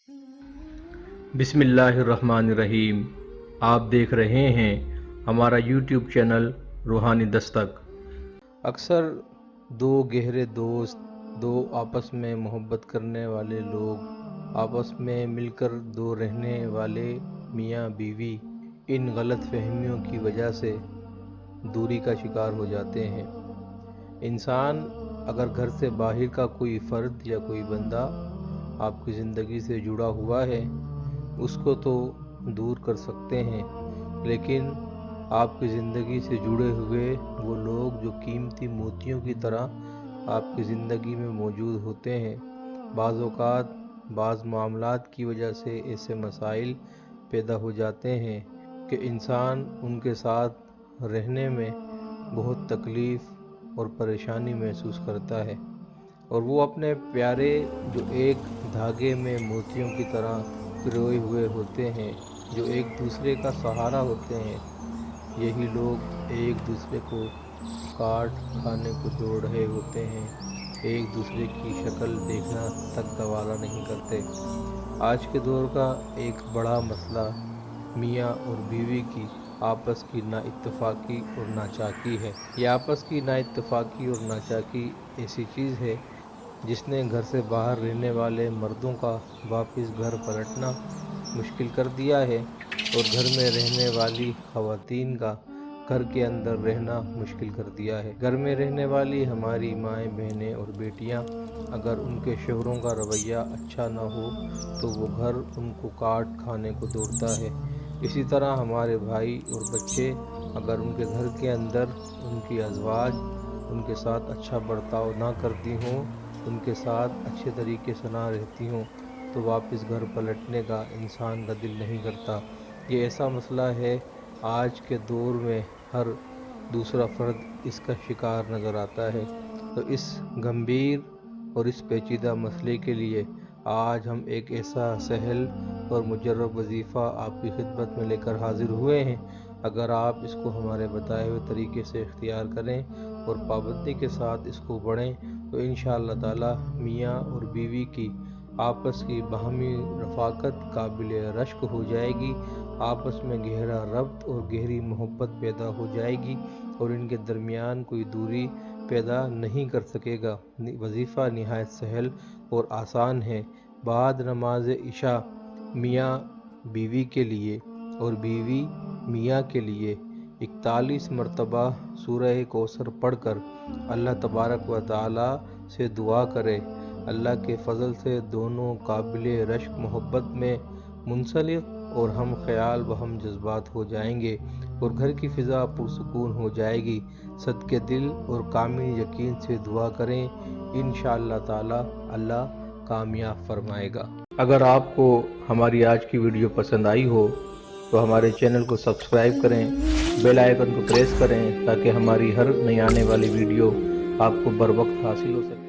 बिस्मिल्लाहिर्रहमानिर्रहीम। आप देख रहे हैं हमारा यूट्यूब चैनल रूहानी दस्तक। अक्सर दो गहरे दोस्त, दो आपस में मोहब्बत करने वाले लोग, आपस में मिलकर दो रहने वाले मियाँ बीवी इन गलत फहमियों की वजह से दूरी का शिकार हो जाते हैं। इंसान अगर घर से बाहर का कोई फ़र्द या कोई बंदा आपकी ज़िंदगी से जुड़ा हुआ है, उसको तो दूर कर सकते हैं, लेकिन आपकी ज़िंदगी से जुड़े हुए वो लोग जो कीमती मोतियों की तरह आपकी ज़िंदगी में मौजूद होते हैं, बाज़ औक़ात बाज़ मामलात की वजह से ऐसे मसाइल पैदा हो जाते हैं कि इंसान उनके साथ रहने में बहुत तकलीफ़ और परेशानी महसूस करता है, और वो अपने प्यारे जो एक धागे में मोतियों की तरह पिरोए हुए होते हैं, जो एक दूसरे का सहारा होते हैं, यही लोग एक दूसरे को काट खाने को दौड़ रहे होते हैं, एक दूसरे की शक्ल देखना तक गवारा नहीं करते। आज के दौर का एक बड़ा मसला मियाँ और बीवी की आपस की नाइत्तेफाकी और नाचाकी है। ये आपस की नाइत्तेफाकी और नाचाकी ऐसी चीज़ है जिसने घर से बाहर रहने वाले मर्दों का वापस घर पलटना मुश्किल कर दिया है, और घर में रहने वाली ख़वातीन का घर के अंदर रहना मुश्किल कर दिया है। घर में रहने वाली हमारी माएँ, बहनें और बेटियां अगर उनके शोहरों का रवैया अच्छा ना हो तो वो घर उनको काट खाने को दौड़ता है। इसी तरह हमारे भाई और बच्चे अगर उनके घर के अंदर उनकी अज़वाज उनके साथ अच्छा बर्ताव ना करती हों, उनके साथ अच्छे तरीके से ना रहती हों, तो वापस घर पलटने का इंसान का दिल नहीं करता। ये ऐसा मसला है आज के दौर में हर दूसरा फ़र्द इसका शिकार नज़र आता है। तो इस गंभीर और इस पेचीदा मसले के लिए आज हम एक ऐसा सहल और मुजर्रब वजीफ़ा आपकी खिदमत में लेकर हाजिर हुए हैं। अगर आप इसको हमारे बताए हुए तरीके से इख्तियार करें और पाबंदी के साथ इसको पढ़ें, तो इंशाअल्लाह ताला मियाँ और बीवी की आपस की बाहमी रफ़ाक़त काबिल रश्क हो जाएगी, आपस में गहरा रब्त और गहरी मोहब्बत पैदा हो जाएगी, और इनके दरमियान कोई दूरी पैदा नहीं कर सकेगा। वजीफ़ा निहायत सहल और आसान है। बाद नमाज इशा मियाँ बीवी के लिए और बीवी मियाँ के लिए 41 मरतबा सूरह कौसर पढ़कर अल्लाह तबारक व तआला से दुआ करे। अल्लाह के फ़ज़ल से दोनों काबिल रश्क मोहब्बत में मुंसलिक और हम ख़याल व हम जज्बात हो जाएंगे, और घर की फ़िज़ा पुरसुकून हो जाएगी। सदके दिल और कामिल यकीन से दुआ करें, इंशाअल्लाह ताला अल्लाह कामयाब फरमाएगा। अगर आपको हमारी आज की वीडियो पसंद आई हो तो हमारे चैनल को सब्सक्राइब करें, बेल आइकन को प्रेस करें, ताकि हमारी हर नई आने वाली वीडियो आपको बर वक्त हासिल हो सके।